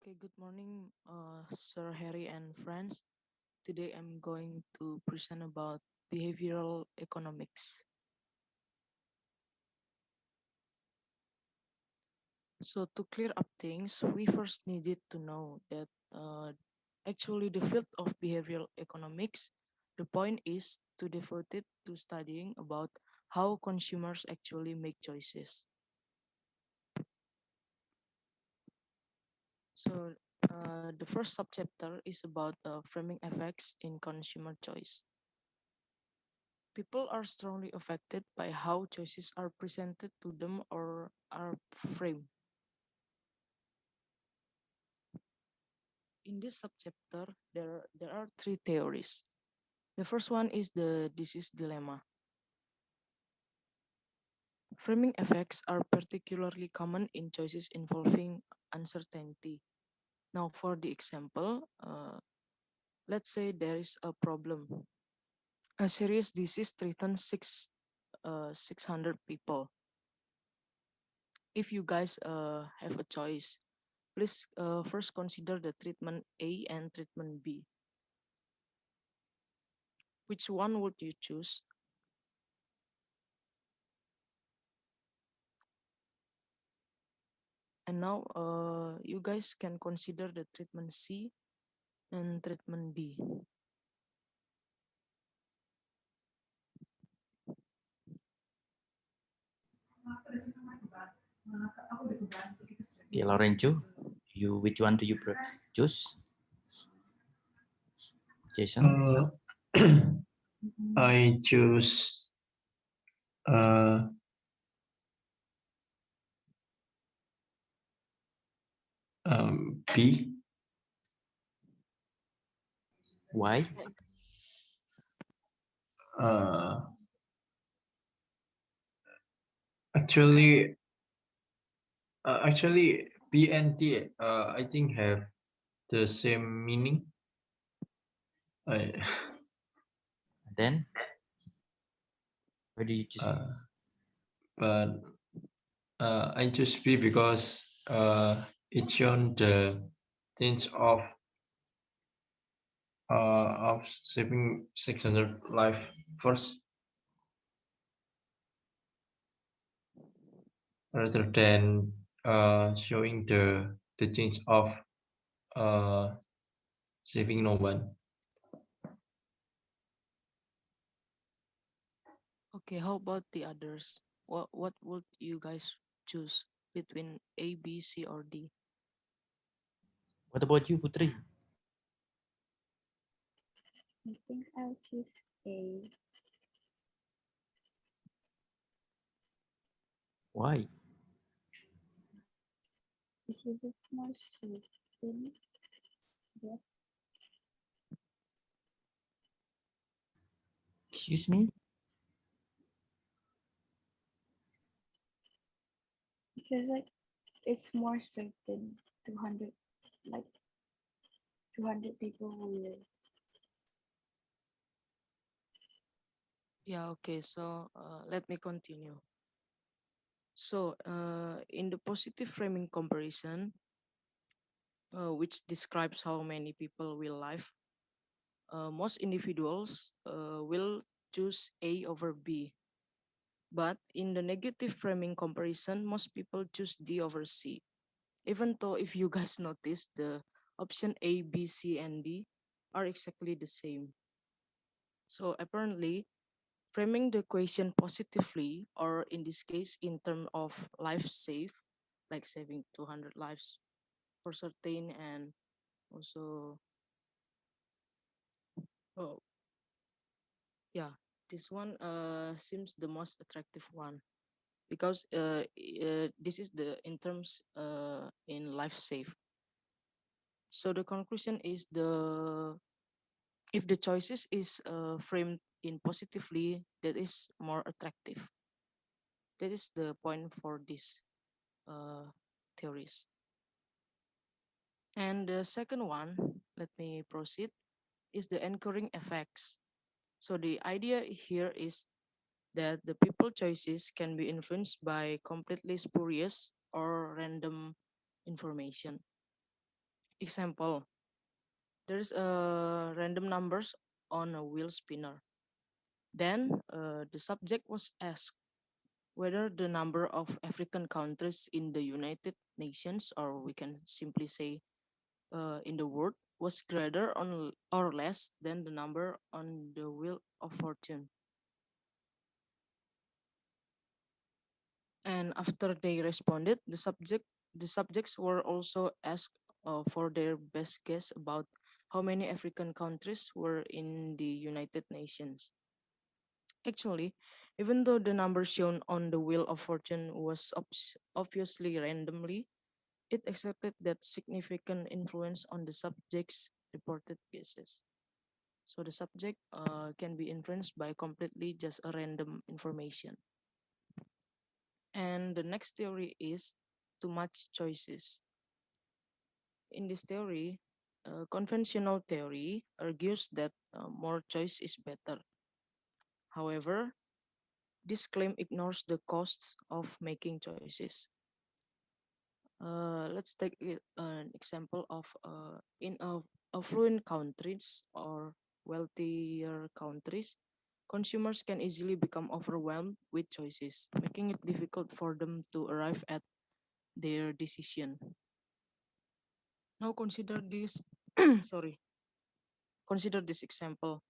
Okay, good morning, Sir Harry and friends. Today I'm going to present about behavioral economics. So to clear up things, we first needed to know that actually the field of behavioral economics, the point is to devote it to studying about how consumers actually make choices. So the first subchapter is about framing effects in consumer choice. People are strongly affected by how choices are presented to them or are framed. In this subchapter, there are three theories. The first one is the disease dilemma. Framing effects are particularly common in choices involving uncertainty. Now, for the example, let's say there is a problem. A serious disease threatens 600 people. If you guys have a choice, please first consider the treatment A and treatment B. Which one would you choose? And now you guys can consider the treatment C and treatment B. Okay, Lorenzo, you which one do you choose? Jason? I choose uh, B. Why? Okay. Uh, actually, actually, B and D, I think have the same meaning. I, Then, why do you choose B? uh, but I choose B because it shown the things of saving 600 life first, rather than showing the things of uh, saving no one. Okay, how about the others? What would you guys choose between A, B, C, or D? What about you, Putri? I think I'll choose A Why? because it's more certain. Yes, Excuse me? because like it's more certain 200 like 200 people will. Yeah, okay, so let me continue. So, in the positive framing comparison, which describes how many people will live, most individuals will choose A over B. But in the negative framing comparison, most people choose D over C. Even though if you guys notice, the option A, B, C, and D are exactly the same. So apparently, framing the question positively, or in this case, in terms of life saved, like saving 200 lives for certain, and also, oh, yeah, this one seems the most attractive one because this is the in terms in life save. So the conclusion is the if the choices is framed in positively, that is more attractive. That is the point for this uh, theories. And the second one, let me proceed, is the anchoring effects. So the idea here is that the people choices can be influenced by completely spurious or random information. Example, there's a random numbers on a wheel spinner. Then the subject was asked whether the number of African countries in the United Nations, or we can simply say in the world, was greater on or less than the number on the wheel of fortune. And after they responded, the subjects were also asked for their best guess about how many African countries were in the United Nations. Actually, even though the number shown on the wheel of fortune was obviously randomly, it exerted that significant influence on the subject's reported guesses. So the subject can be influenced by completely just a random information. And the next theory is too much choices. In this theory, conventional theory argues that more choice is better. However, this claim ignores the costs of making choices. Let's take an example of in affluent countries or wealthier countries, consumers can easily become overwhelmed with choices, making it difficult for them to arrive at their decision. Now consider this. Sorry. Consider this example.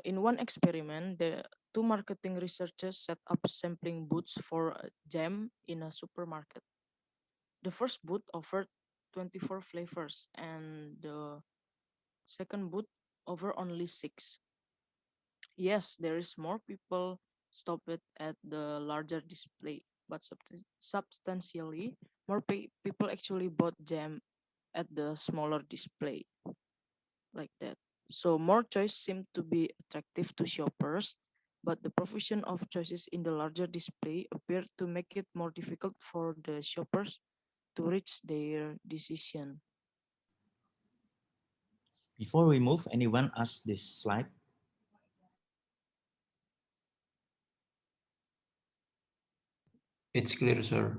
In one experiment, the two marketing researchers set up sampling booths for jam in a supermarket. The first booth offered 24 flavors, and the second booth over only 6. Yes, there is more people stop it at the larger display, but substantially more people actually bought jam at the smaller display, like that. So more choice seemed to be attractive to shoppers, but the provision of choices in the larger display appeared to make it more difficult for the shoppers to reach their decision. Before we move, anyone ask this slide? It's clear, sir.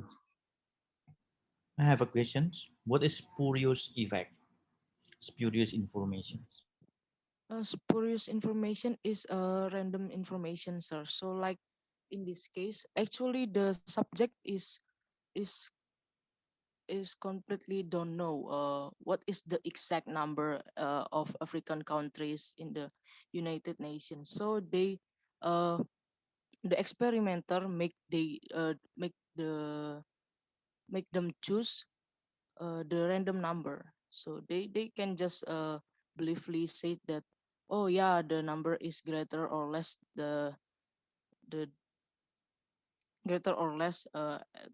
I have a question. What is spurious effect? Spurious information. Spurious information is random information, sir. So, like in this case, actually the subject is is completely don't know what is the exact number of African countries in the United Nations. So uh the experimenter make them choose the random number. So they can just believely say that, oh yeah, the number is the greater or less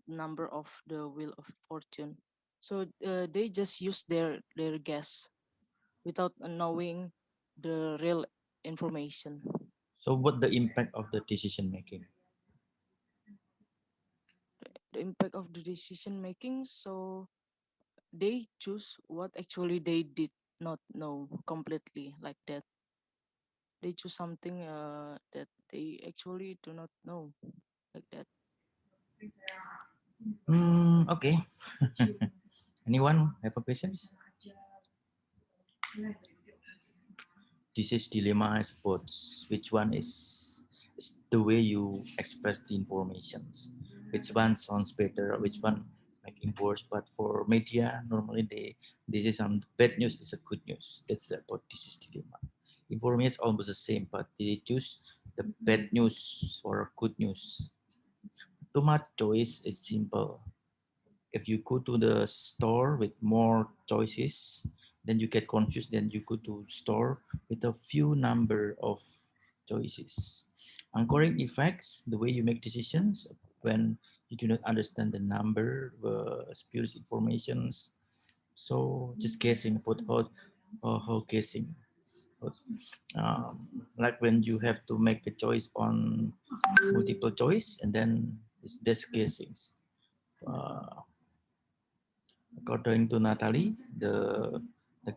number of the wheel of fortune. So they just use their guess without knowing the real information. So what the impact of the decision making? The impact of the decision making. So they choose what actually they did not know completely, like that. They choose something that they actually do not know, like that. Okay. Anyone have a question? This is dilemma, I suppose. Which one is the way you express the informations? Which one sounds better? Which one making worse? But for media, normally this is some bad news is a good news. That's about this is dilemma. Information is almost the same, but they choose the bad news or good news. Too much choice is simple. If you go to the store with more choices, then you get confused. Then you go to store with a few number of choices. Anchoring effects, the way you make decisions when you do not understand the number, spurious informations. So just guessing about how guessing. Like when you have to make a choice on multiple choice and then it's just guessing. Uh, According to Natalie, the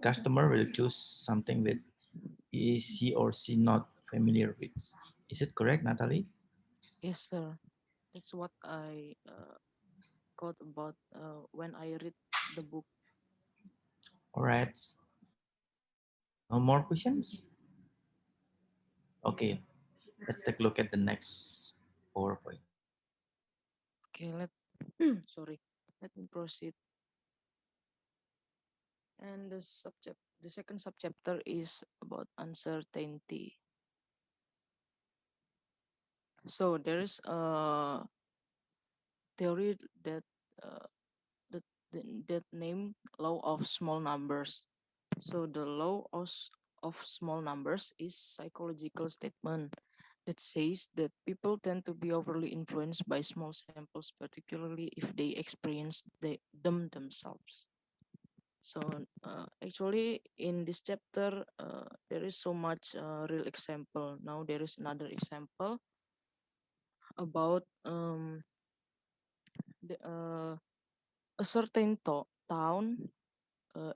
customer will choose something with is he or she not familiar with. Is it correct, Natalie? Yes, sir. That's what I got about when I read the book. All right. No more questions? Okay, let's take a look at the next PowerPoint. Okay, sorry. Let me proceed. And the second subchapter is about uncertainty. So there is a theory that uh, that that name law of small numbers. So the law of small numbers is psychological statement that says that people tend to be overly influenced by small samples, particularly if they experience them themselves. So actually, in this chapter, there is so much real example. Now there is another example about the, a certain town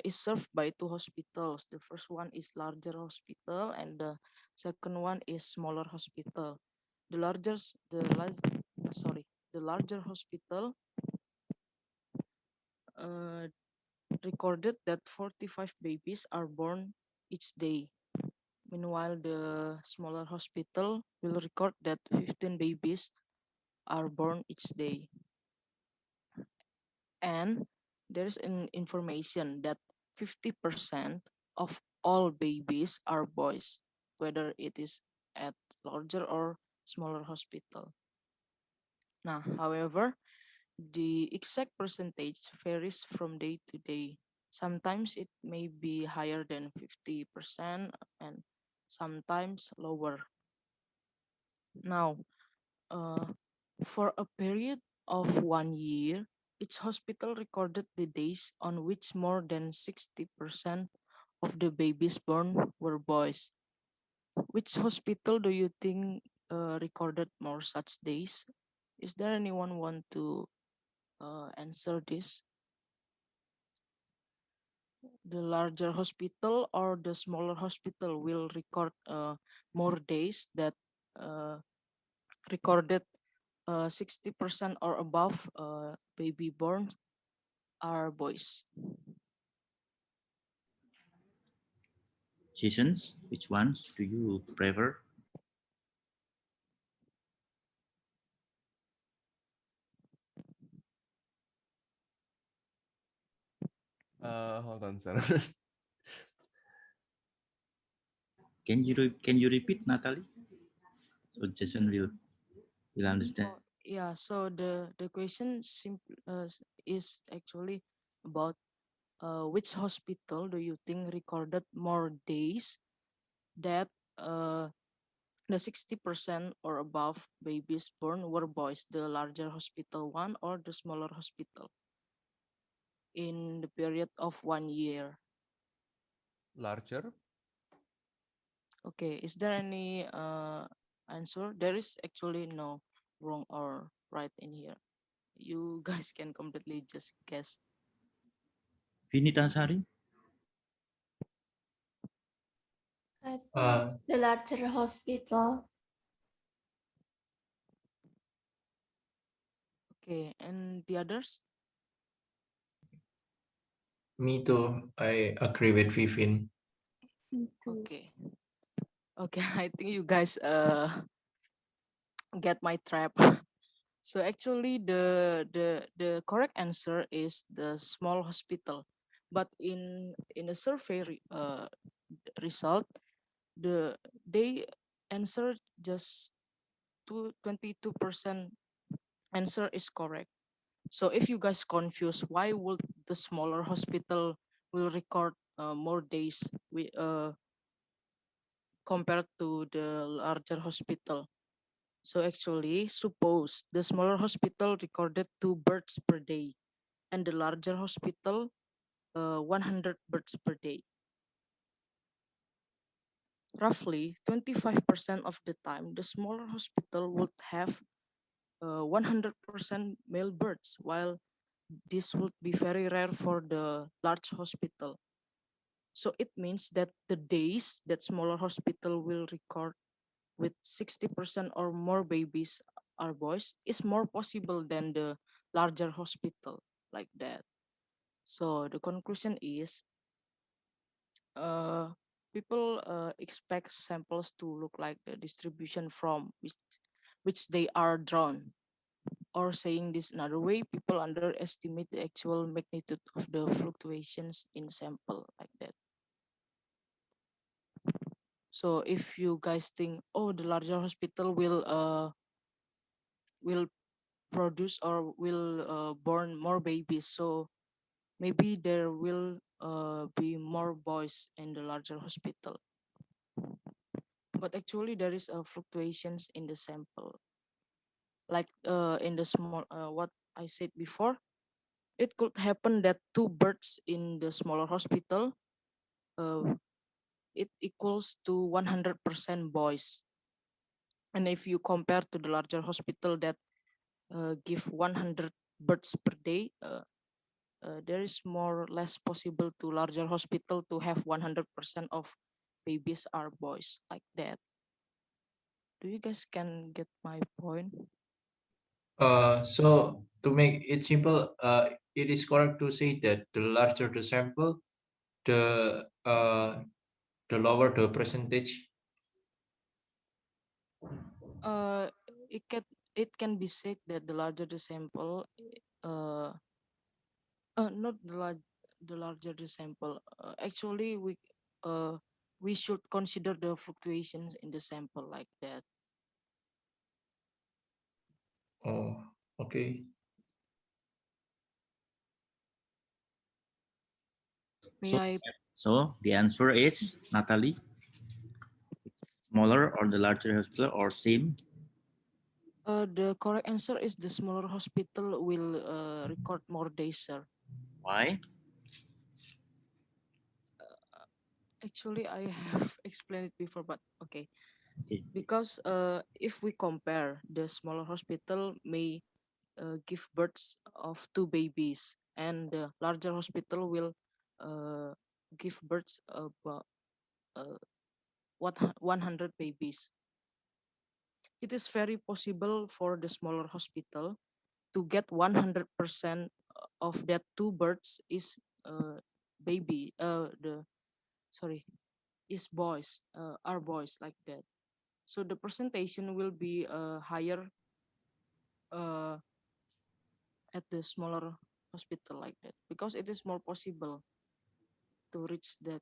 is served by two hospitals. The first one is larger hospital, and the second one is smaller hospital. The larger, the sorry, the larger hospital uh, recorded that 45 babies are born each day. Meanwhile, the smaller hospital will record that 15 babies are born each day. And there's an information that 50% of all babies are boys, whether it is at larger or smaller hospital. Now, however, the exact percentage varies from day to day. Sometimes it may be higher than 50% and sometimes lower. Now, uh, for a period of 1 year, each hospital recorded the days on which more than 60% of the babies born were boys. Which hospital do you think recorded more such days? Is there anyone want to answer this? The larger hospital or the smaller hospital will record more days that uh, recorded 60% or above baby born are boys. Seasons, which ones do you prefer? Hold on, sir. Can you repeat, Natalie? So Jason will understand. Oh, yeah, so the question is actually about which hospital do you think recorded more days that uh, the 60% or above babies born were boys, the larger hospital one or the smaller hospital in the period of 1 year? Larger. Okay, is there any answer? There is actually no wrong or right in here. You guys can completely just guess. Vinita Sari, I think Uh, the larger hospital. Okay, and the others? Me too. I agree with Vivin. Me too. Okay. Okay, I think you guys get my trap. So actually the correct answer is the small hospital. But in the survey result, they answered just 22% answer is correct. So if you guys confused, why would the smaller hospital will record more days compared to the larger hospital? So actually, suppose the smaller hospital recorded 2 births per day, and the larger hospital 100 births per day. Roughly 25% of the time, the smaller hospital would have 100% male births, while this would be very rare for the large hospital. So it means that the days that smaller hospital will record with 60% or more babies are boys is more possible than the larger hospital like that. So the conclusion is uh, people expect samples to look like the distribution from which they are drawn. Or saying this another way, people underestimate the actual magnitude of the fluctuations in sample like that. So if you guys think, oh, the larger hospital will produce or will born more babies, so maybe there will be more boys in the larger hospital. But actually, there is fluctuations in the sample, like in the small. What I said before, it could happen that two births in the smaller hospital, uh, it equals to 100% boys. And if you compare to the larger hospital that give 100 births per day, there is more or less possible to larger hospital to have 100% of babies are boys like that. Do you guys can get my point? So to make it simple, it is correct to say that the larger the sample, the lower the percentage. Uh, it can be said that the larger the sample, uh, not the larger the sample. Actually, uh we should consider the fluctuations in the sample like that. Oh, okay. May So, I? so the answer is Natalie, smaller or the larger hospital or same? The correct answer is the smaller hospital will record more days, sir. Why? Actually, I have explained it before, but okay. Okay. Because if we compare, the smaller hospital may give births of two babies, and the larger hospital will uh, give births about uh, 100 babies. It is very possible for the smaller hospital to get 100% of that two births is baby the sorry is boys, are boys like that. So the presentation will be higher uh, at the smaller hospital like that, because it is more possible to reach that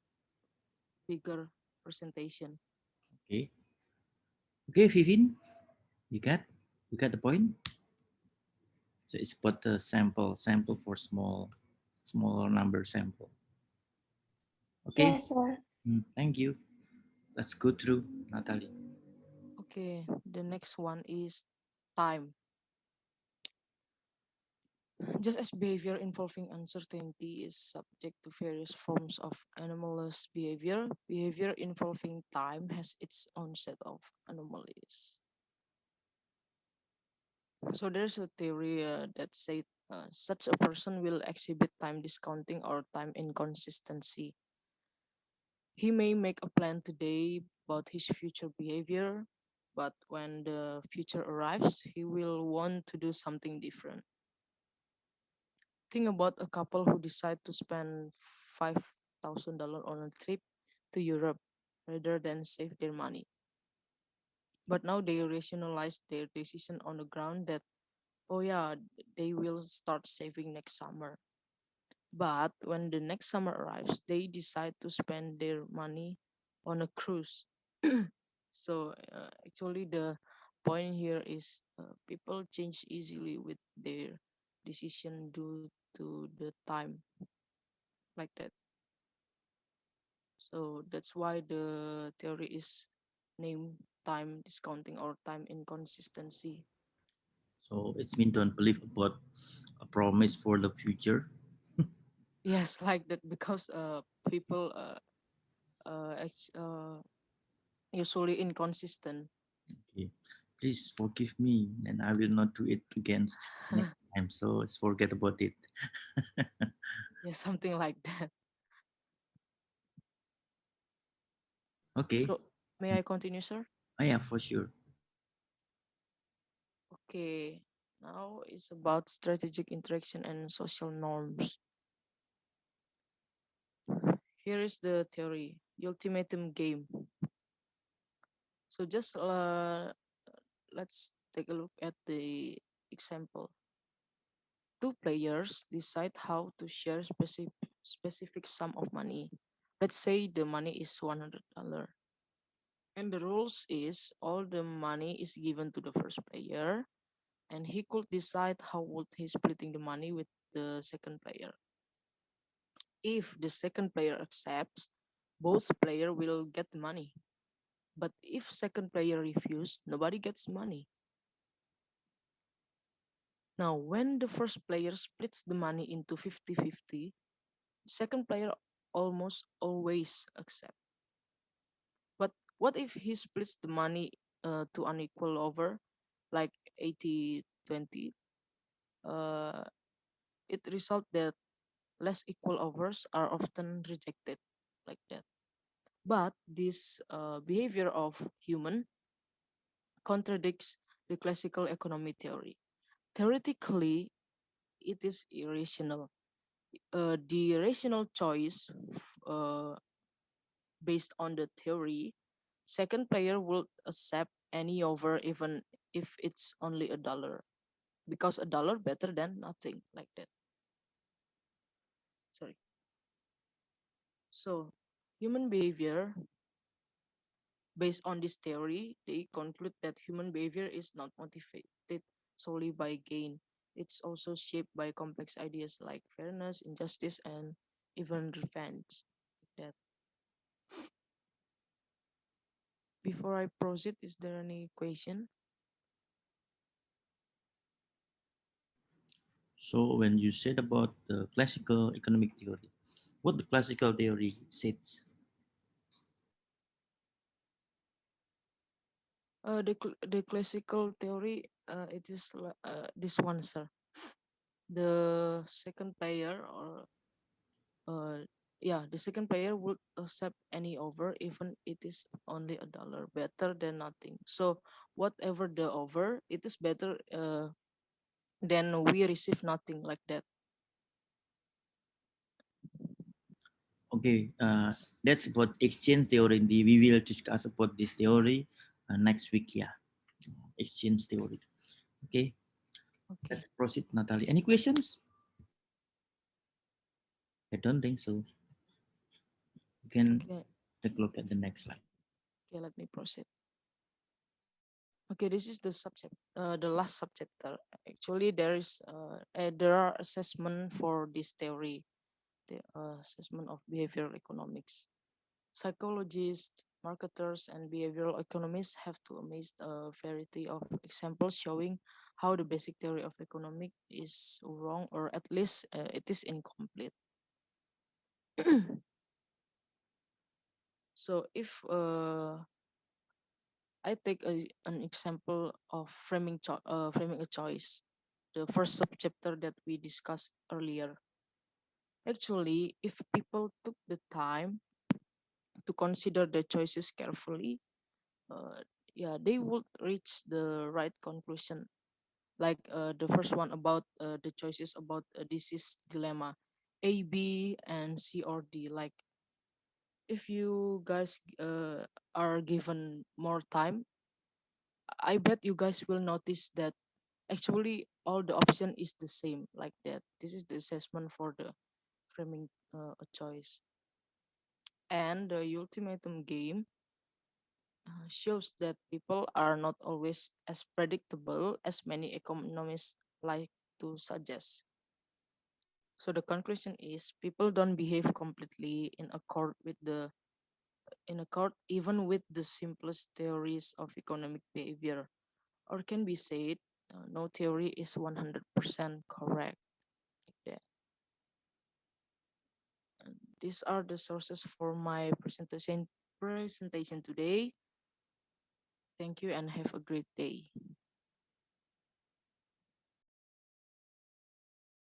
bigger presentation. Okay. Okay, Vivin, you got the point. So it's about the sample for smaller number sample. Okay. Yes, sir. Thank you. Let's go through Natalie. Okay, the next one is time. Just as behavior involving uncertainty is subject to various forms of anomalous behavior, behavior involving time has its own set of anomalies. So there's a theory that said such a person will exhibit time discounting or time inconsistency. He may make a plan today about his future behavior, but when the future arrives, he will want to do something different. Think about a couple who decide to spend $5,000 on a trip to Europe rather than save their money. But now they rationalize their decision on the ground that, oh yeah, they will start saving next summer. But when the next summer arrives, they decide to spend their money on a cruise. So actually, the point here is people change easily with their decision due to the time like that. So that's why the theory is named time discounting or time inconsistency. So it's mean don't believe about a promise for the future. Yes, like that, because people usually inconsistent. Okay. Please forgive me and I will not do it again next time. So let's forget about it. Yeah, something like that. Okay. So may I continue, sir? Oh yeah, for sure. Okay. Now it's about strategic interaction and social norms. Here is the theory, the ultimatum game. So just let's take a look at the example. Two players decide how to share specific sum of money. Let's say the money is $100. And the rules is all the money is given to the first player and he could decide how would he splitting the money with the second player. If the second player accepts, both player will get the money. But if second player refuse, nobody gets money. Now, when the first player splits the money into 50-50, second player almost always accept. But what if he splits the money to unequal over, like 80-20? Uh, it results that less equal overs are often rejected like that. But this behavior of human contradicts the classical economy theory. Theoretically, it is irrational. The rational choice based on the theory, second player will accept any over even if it's only a dollar because a dollar better than nothing like that. Sorry. So human behavior based on this theory, they conclude that human behavior is not motivated solely by gain. It's also shaped by complex ideas like fairness, injustice, and even revenge. That before I proceed, is there any question? So when you said about the classical economic theory, what the classical theory says? The classical theory, it is this one, sir. The second player or uh the second player would accept any over even it is only a dollar better than nothing. So whatever the over, it is better than we receive nothing like that. Okay, that's about exchange theory. We will discuss about this theory next week. Yeah, exchange theory. Okay, Okay. let's proceed, Natalie. Any questions? I don't think so. You can Okay. take a look at the next slide. Okay, let me proceed. Okay, this is the subject, the last subchapter. Actually, there are assessment for this theory, the assessment of behavioral economics. Psychologists, marketers, and behavioral economists have to amaze a variety of examples showing how the basic theory of economic is wrong, or at least it is incomplete. So if I take an example of framing a choice, the first subchapter that we discussed earlier. Actually, if people took the time to consider the choices carefully, uh, they would reach the right conclusion. Like the first one about the choices about disease dilemma, A, B, and C or D. Like if you guys are given more time, I bet you guys will notice that actually all the option is the same like that. This is the assessment for the framing a choice. And the ultimatum game shows that people are not always as predictable as many economists like to suggest. So the conclusion is people don't behave completely in accord even with the simplest theories of economic behavior, or can be said no theory is 100% correct. Like that. And these are the sources for my presentation today. Thank you and have a great day.